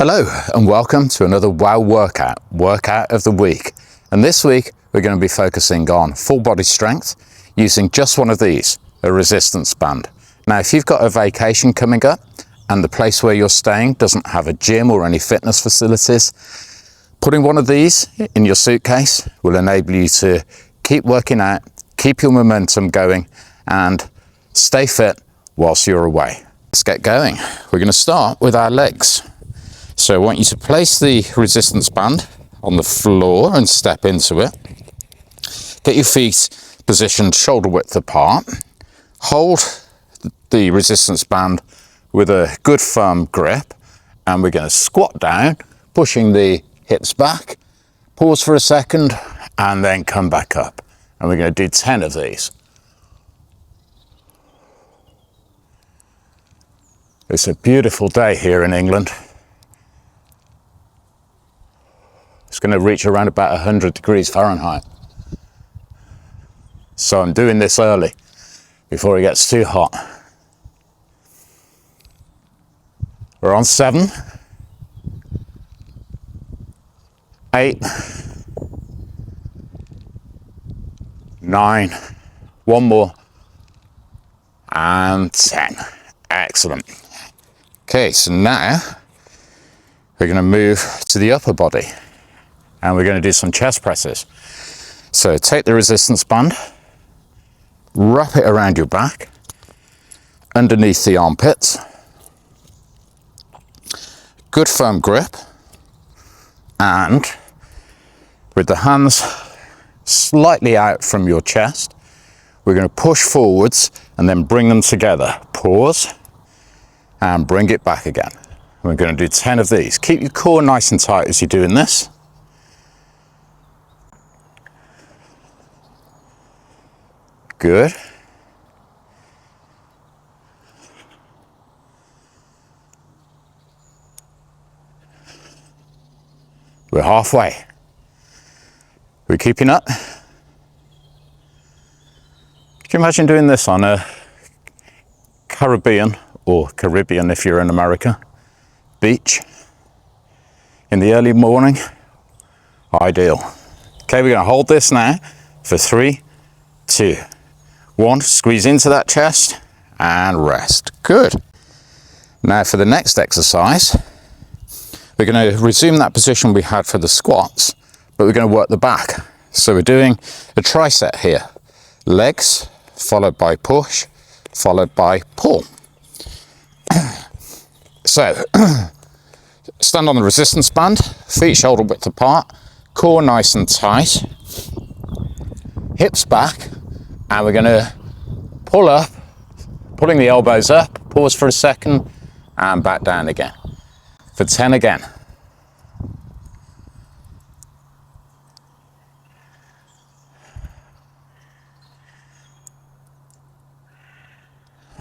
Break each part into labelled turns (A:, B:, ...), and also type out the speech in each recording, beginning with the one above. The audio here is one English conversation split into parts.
A: Hello and welcome to another WOW workout of the week. And this week we're going to be focusing on full body strength using just one of these, a resistance band. Now if you've got a vacation coming up and the place where you're staying doesn't have a gym or any fitness facilities, putting one of these in your suitcase will enable you to keep working out, keep your momentum going and stay fit whilst you're away. Let's get going. We're going to start with our legs. So I want you to place the resistance band on the floor and step into it. Get your feet positioned shoulder width apart. Hold the resistance band with a good firm grip and we're going to squat down, pushing the hips back. Pause for a second and then come back up. And we're going to do 10 of these. It's a beautiful day here in England. It's going to reach around about 100 degrees Fahrenheit. So I'm doing this early before it gets too hot. We're on 7, 8, 9, one more, and 10. Excellent. Okay, so now we're going to move to the upper body. And we're going to do some chest presses. So take the resistance band, wrap it around your back, underneath the armpits. Good firm grip. And with the hands slightly out from your chest, we're going to push forwards and then bring them together. Pause and bring it back again. We're going to do 10 of these. Keep your core nice and tight as you're doing this. Good. We're halfway. We're keeping up. Can you imagine doing this on a Caribbean if you're in America, beach in the early morning? Ideal. Okay, we're going to hold this now for 3, 2, 1, squeeze into that chest and rest. Good. Now for the next exercise, we're going to resume that position we had for the squats, but we're going to work the back. So we're doing a tricep here. Legs, followed by push, followed by pull. So, stand on the resistance band, feet shoulder width apart, core nice and tight, hips back, and we're going to pull up, pulling the elbows up, pause for a second, and back down again. For 10 again.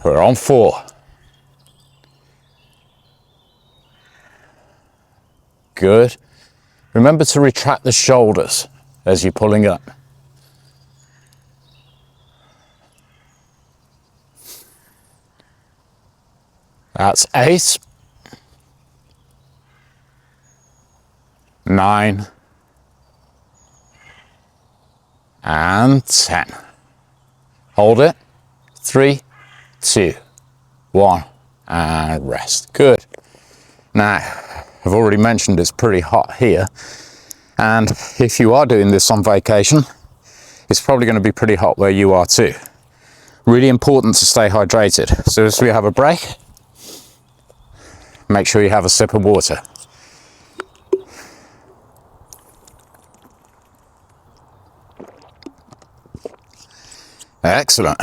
A: We're on 4. Good. Remember to retract the shoulders as you're pulling up. That's 8, 9, and 10. Hold it. 3, 2, 1, and rest. Good. Now, I've already mentioned it's pretty hot here, and if you are doing this on vacation, it's probably going to be pretty hot where you are too. Really important to stay hydrated. So as we have a break, make sure you have a sip of water. Excellent.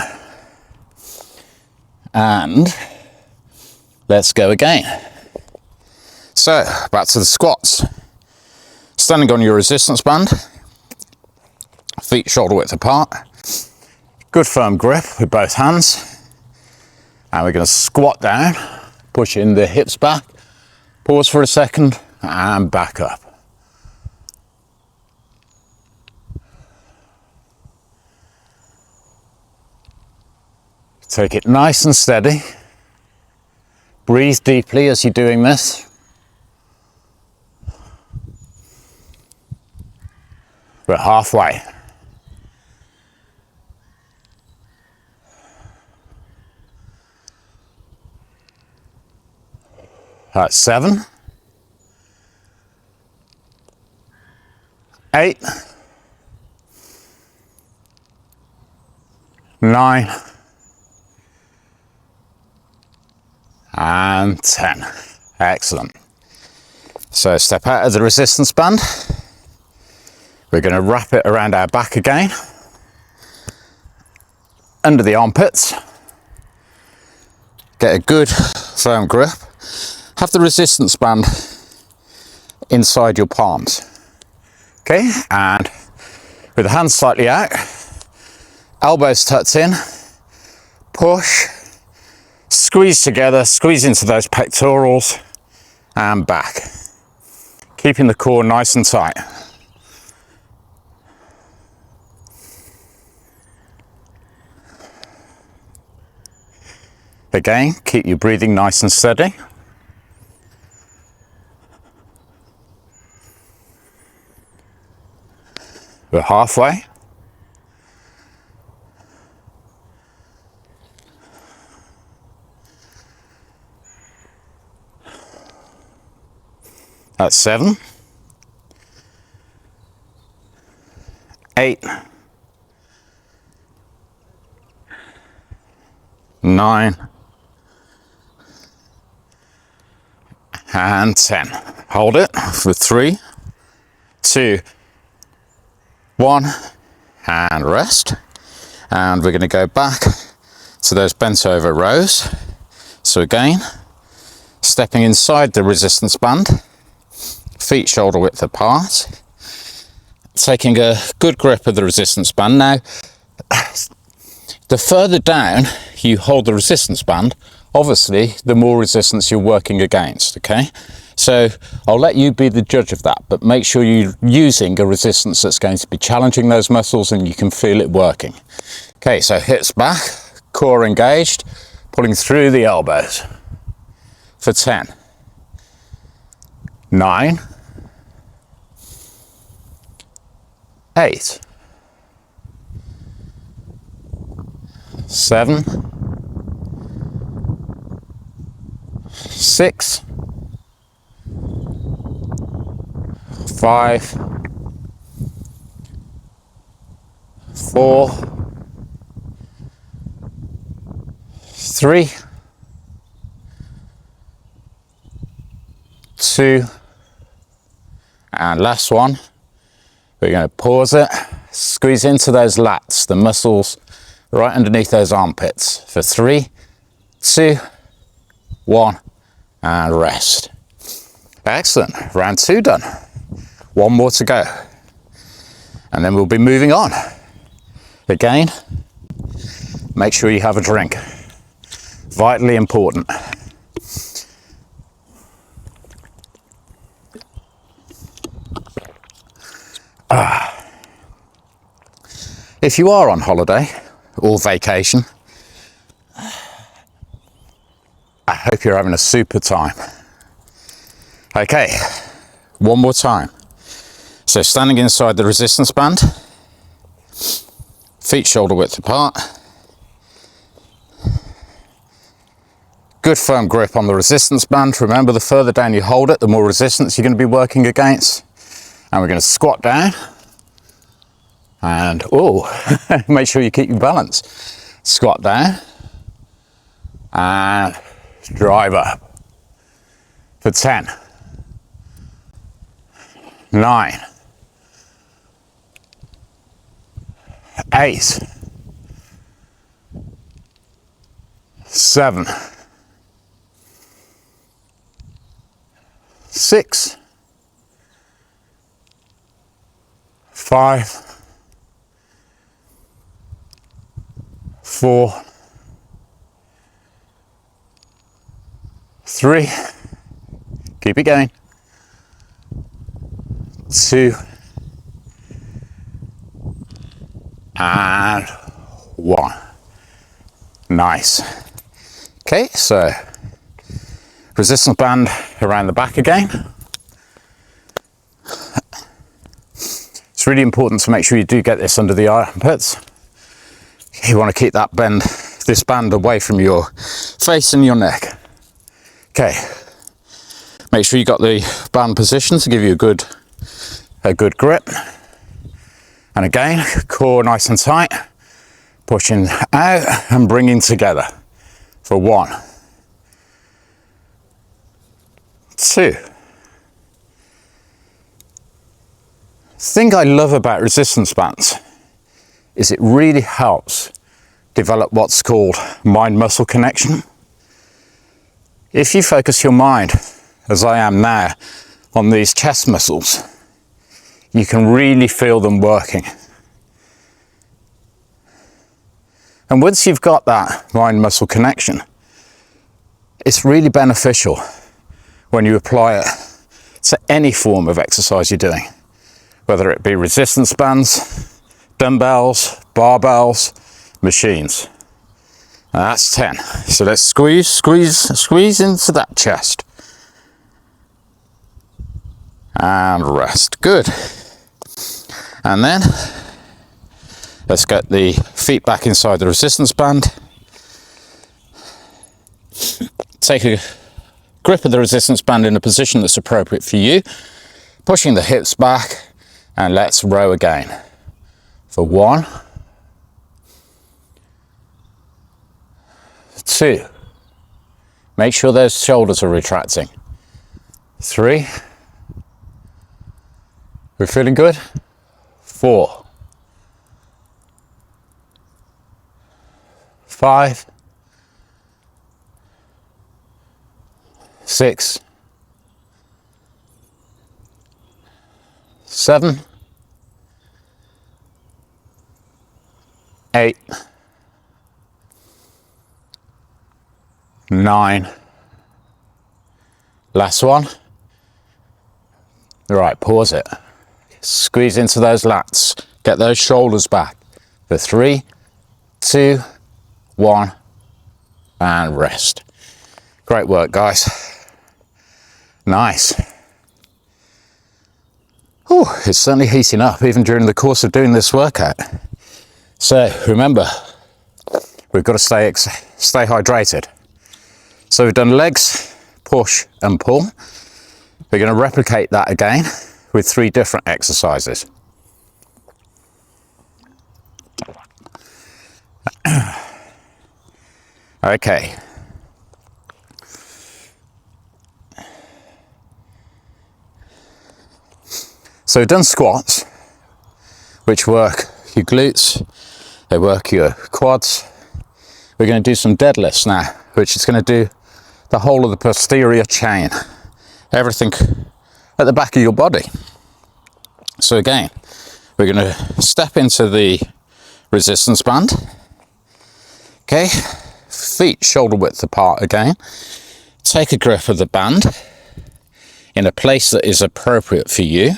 A: And let's go again. So back to the squats. Standing on your resistance band, feet shoulder width apart, good firm grip with both hands, and we're going to squat down, pushing the hips back, pause for a second and back up. Take it nice and steady. Breathe deeply as you're doing this. We're halfway. That's 7, 8, 9, and 10. Excellent. So step out of the resistance band. We're going to wrap it around our back again, under the armpits. Get a good firm grip. Have the resistance band inside your palms. Okay, and with the hands slightly out, elbows tucked in, push, squeeze together, squeeze into those pectorals and back. Keeping the core nice and tight. Again, keep your breathing nice and steady. We're halfway. That's 7, 8, 9, and 10. Hold it for 3, 2, 1, and rest. And we're going to go back to those bent over rows. So again, stepping inside the resistance band, feet shoulder width apart, taking a good grip of the resistance band. Now, the further down you hold the resistance band, obviously the more resistance you're working against, okay? So I'll let you be the judge of that, but make sure you're using a resistance that's going to be challenging those muscles and you can feel it working. Okay, so hips back, core engaged, pulling through the elbows for 10, 9, 8, 7, 6, 5, 4, 3, 2, and last one. We're going to pause it, squeeze into those lats, the muscles right underneath those armpits for 3, 2, 1, and rest. Excellent. Round 2 done. 1 more to go. And then we'll be moving on. Again, make sure you have a drink. Vitally important. If you are on holiday or vacation, I hope you're having a super time. Okay, 1 more time. So standing inside the resistance band, feet shoulder width apart, good firm grip on the resistance band. Remember, the further down you hold it, the more resistance you're going to be working against. And we're going to squat down and, make sure you keep your balance. Squat down and drive up for 10, 9, 8, 7, 6, 5, 4, 3, keep it going, 2, and 1. Nice. Okay, so resistance band around the back again. Just really important to make sure you do get this under the armpits. You want to keep that bend, this band away from your face and your neck. Okay, make sure you got the band position to give you a good grip. And again, core nice and tight, pushing out and bringing together for 1, 2. The thing I love about resistance bands is it really helps develop what's called mind-muscle connection. If you focus your mind, as I am now, on these chest muscles, you can really feel them working. And once you've got that mind-muscle connection, it's really beneficial when you apply it to any form of exercise you're doing, whether it be resistance bands, dumbbells, barbells, machines. And that's 10. So let's squeeze into that chest. And rest. Good. And then let's get the feet back inside the resistance band. Take a grip of the resistance band in a position that's appropriate for you, pushing the hips back, and let's row again. For 1, 2. Make sure those shoulders are retracting. 3. We're feeling good? 4. 5. 6. 7. 8. 9. Last one. Right, pause it. Squeeze into those lats. Get those shoulders back. For 3, 2, 1, and rest. Great work, guys. Nice. Ooh, it's certainly heating up even during the course of doing this workout. So remember, we've got to stay hydrated. So we've done legs, push and pull. We're going to replicate that again with 3 different exercises. Okay. So we've done squats, which work your glutes, they work your quads. We're going to do some deadlifts now, which is going to do the whole of the posterior chain, everything at the back of your body. So again, we're going to step into the resistance band. Okay, feet shoulder width apart again. Take a grip of the band in a place that is appropriate for you,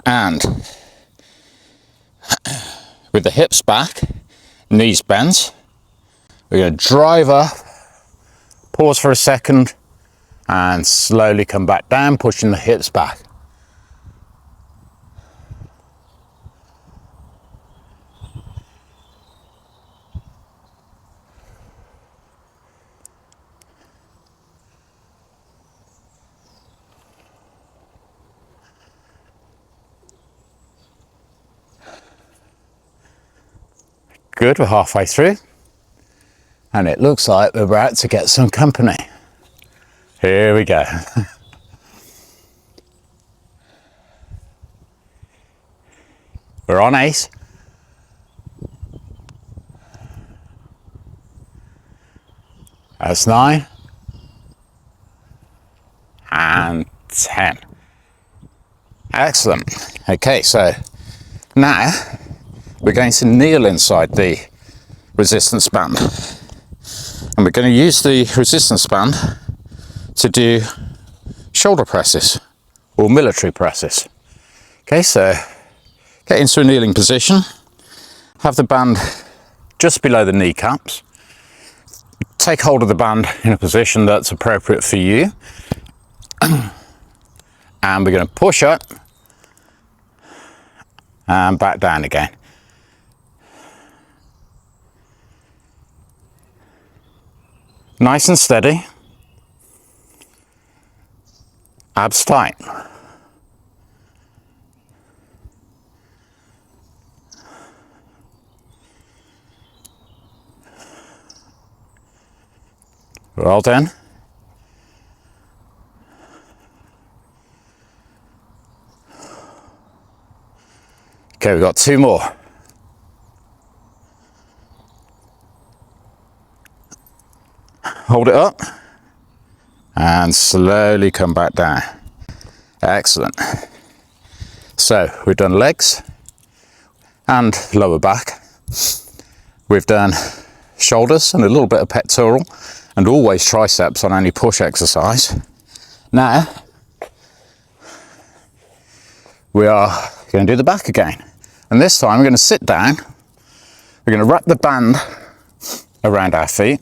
A: and with the hips back, knees bent, we're going to drive up, pause for a second, and slowly come back down, pushing the hips back. Good, we're halfway through, and it looks like we're about to get some company. Here we go. We're on 8. That's 9. And 10. Excellent. Okay, so now we're going to kneel inside the resistance band. And we're going to use the resistance band to do shoulder presses or military presses. Okay, so get into a kneeling position. Have the band just below the kneecaps. Take hold of the band in a position that's appropriate for you. And we're going to push up and back down again. Nice and steady. Abs tight. Well done. Okay, we've got 2 more. Hold it up and slowly come back down. Excellent. So we've done legs and lower back. We've done shoulders and a little bit of pectoral, and always triceps on any push exercise. Now we are going to do the back again, and this time we're going to sit down. We're going to wrap the band around our feet,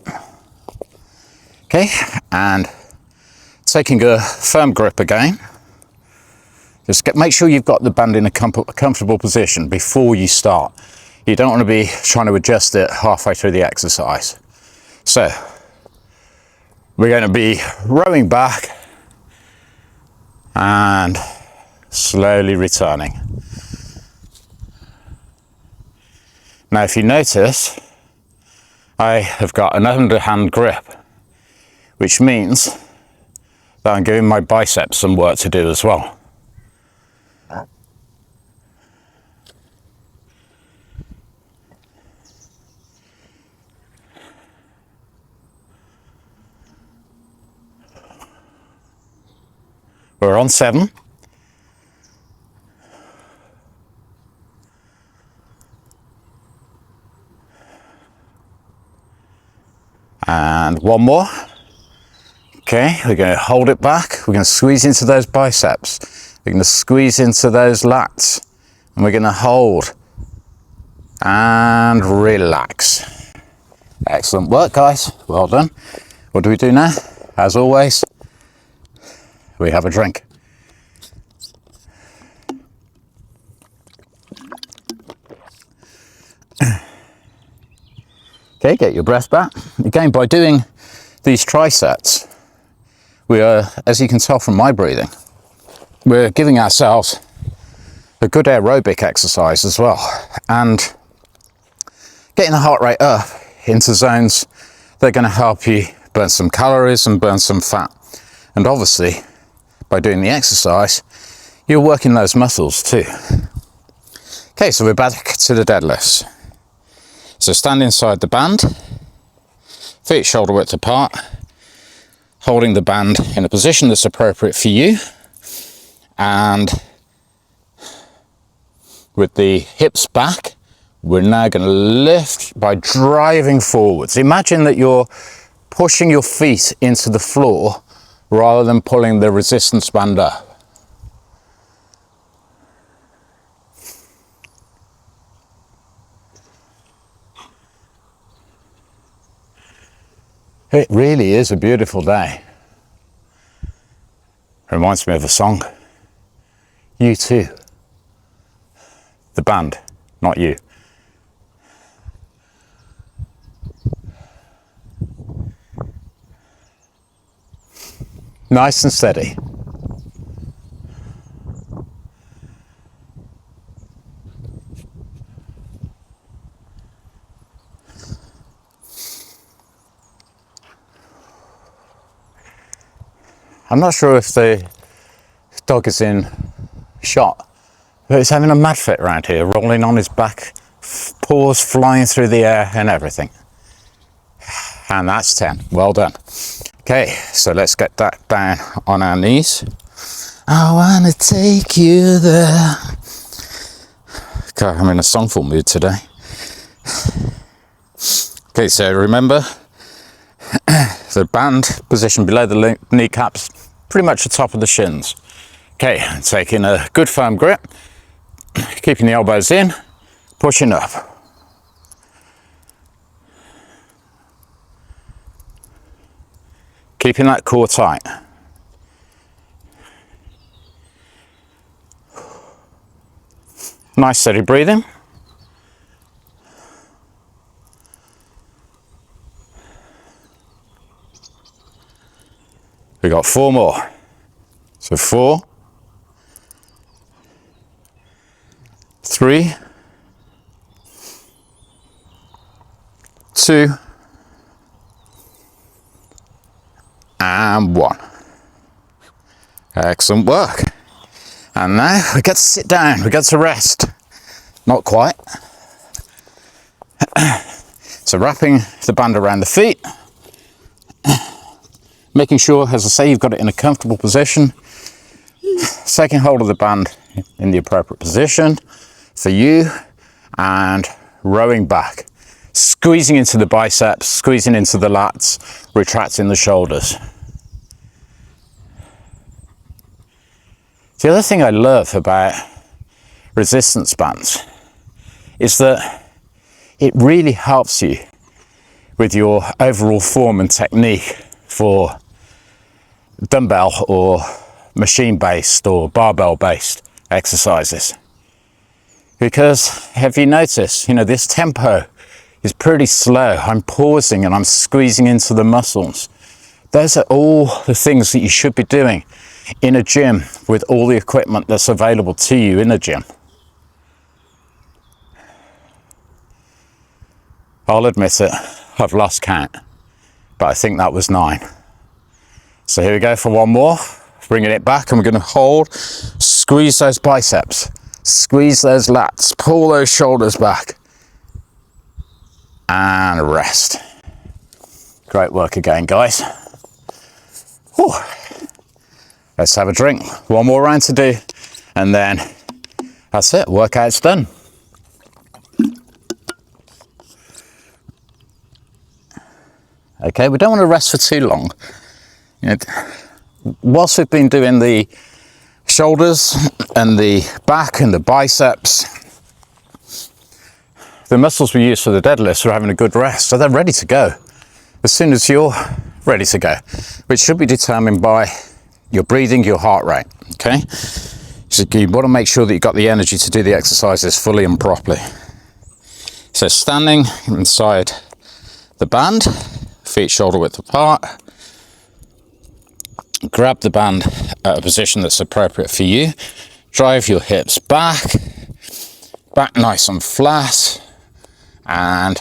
A: okay, and taking a firm grip again. Just make sure you've got the band in a comfortable position before you start. You don't want to be trying to adjust it halfway through the exercise. So we're going to be rowing back and slowly returning. Now, if you notice, I have got an underhand grip, which means that I'm giving my biceps some work to do as well. We're on 7. And 1 more. Okay, we're going to hold it back. We're going to squeeze into those biceps. We're going to squeeze into those lats. And we're going to hold and relax. Excellent work, guys. Well done. What do we do now? As always, we have a drink. Okay, get your breath back. Again, by doing these triceps, we are, as you can tell from my breathing, we're giving ourselves a good aerobic exercise as well, and getting the heart rate up into zones that are going to help you burn some calories and burn some fat. And obviously, by doing the exercise, you're working those muscles too. Okay, so we're back to the deadlifts. So stand inside the band, feet shoulder width apart, holding the band in a position that's appropriate for you, and with the hips back, we're now going to lift by driving forwards. Imagine that you're pushing your feet into the floor rather than pulling the resistance band up. It really is a beautiful day. Reminds me of a song. You too. The band, not you. Nice and steady. I'm not sure if the dog is in shot, but he's having a mad fit around here, rolling on his back, paws flying through the air and everything. And that's 10. Well done. Okay, so let's get that down on our knees. I wanna take you there. God, I'm in a songful mood today. Okay, so remember, the band position below the kneecaps, pretty much the top of the shins. Okay, taking a good firm grip, keeping the elbows in, pushing up. Keeping that core tight. Nice steady breathing. We got 4 more. So 4, 3, 2, and 1. Excellent work. And now we get to sit down, we get to rest. Not quite. So wrapping the band around the feet, making sure, as I say, you've got it in a comfortable position, taking hold of the band in the appropriate position for you, and rowing back, squeezing into the biceps, squeezing into the lats, retracting the shoulders. The other thing I love about resistance bands is that it really helps you with your overall form and technique for dumbbell or machine based or barbell based exercises. Because have you noticed, this tempo is pretty slow. I'm pausing and I'm squeezing into the muscles. Those are all the things that you should be doing in a gym with all the equipment that's available to you in a gym. I'll admit it, I've lost count, but I think that was 9. So here we go for 1 more, bringing it back, and we're going to hold, squeeze those biceps, squeeze those lats, pull those shoulders back, and rest. Great work again, guys. Whew. Let's have a drink. 1 more round to do, and then that's it, workout's done. Okay, we don't want to rest for too long. Whilst we've been doing the shoulders and the back and the biceps, the muscles we use for the deadlifts are having a good rest, so they're ready to go as soon as you're ready to go, which should be determined by your breathing, your heart rate. Okay, so you want to make sure that you've got the energy to do the exercises fully and properly. So standing inside the band, feet shoulder width apart, grab the band at a position that's appropriate for you, drive your hips back nice and flat, and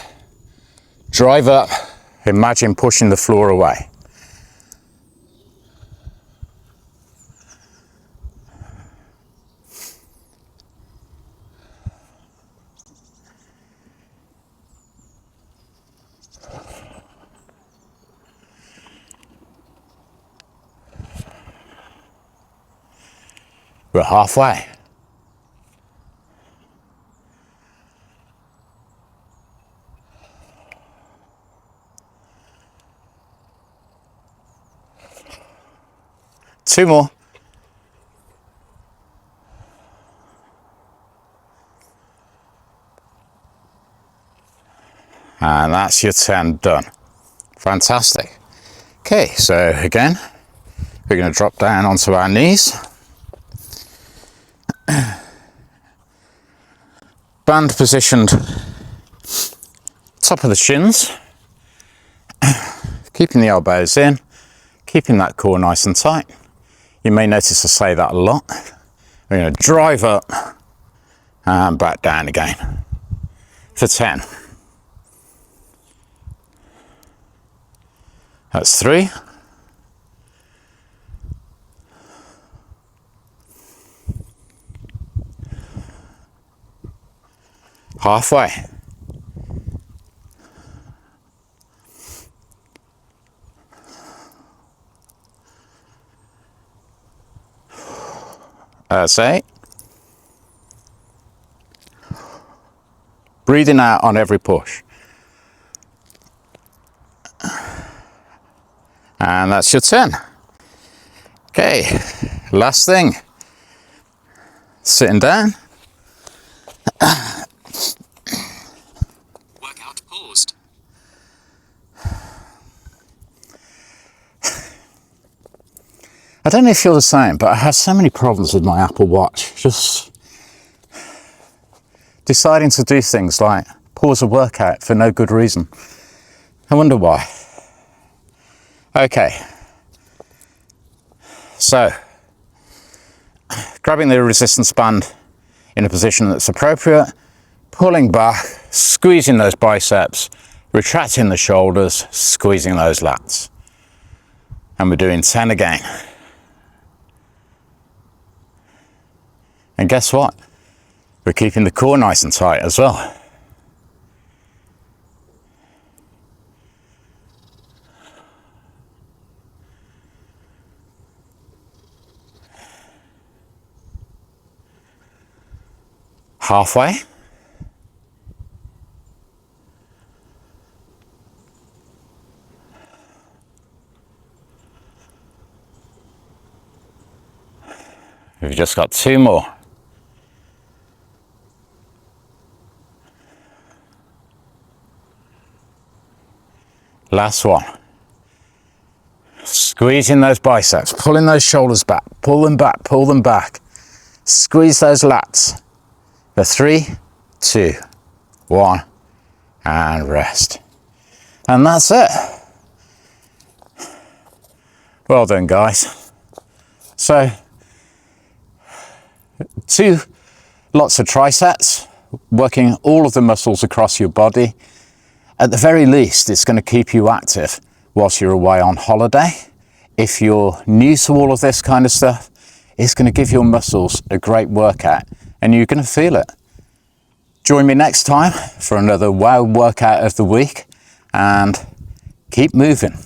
A: drive up, imagine pushing the floor away. We're halfway. Two more. And that's your 10 done. Fantastic. Okay, so again, we're going to drop down onto our knees. Band positioned top of the shins, keeping the elbows in, keeping that core nice and tight. You may notice I say that a lot. We're going to drive up and back down again for 10. That's 3. Halfway. That's 8. Breathing out on every push. And that's your 10. Okay, last thing. Sitting down. Workout paused. I don't know if you're the same, but I have so many problems with my Apple Watch. Just deciding to do things like pause a workout for no good reason. I wonder why. Okay, so grabbing the resistance band in a position that's appropriate, pulling back, squeezing those biceps, retracting the shoulders, squeezing those lats. And we're doing 10 again. And guess what? We're keeping the core nice and tight as well. Halfway. We've just got 2 more. Last one. Squeezing those biceps, pulling those shoulders back, pull them back, pull them back. Squeeze those lats. For 3, 2, 1, and rest. And that's it. Well done, guys. So, 2 lots of triceps, working all of the muscles across your body. At the very least, it's going to keep you active whilst you're away on holiday. If you're new to all of this kind of stuff, it's going to give your muscles a great workout and you're going to feel it. Join me next time for another wow workout of the week and keep moving.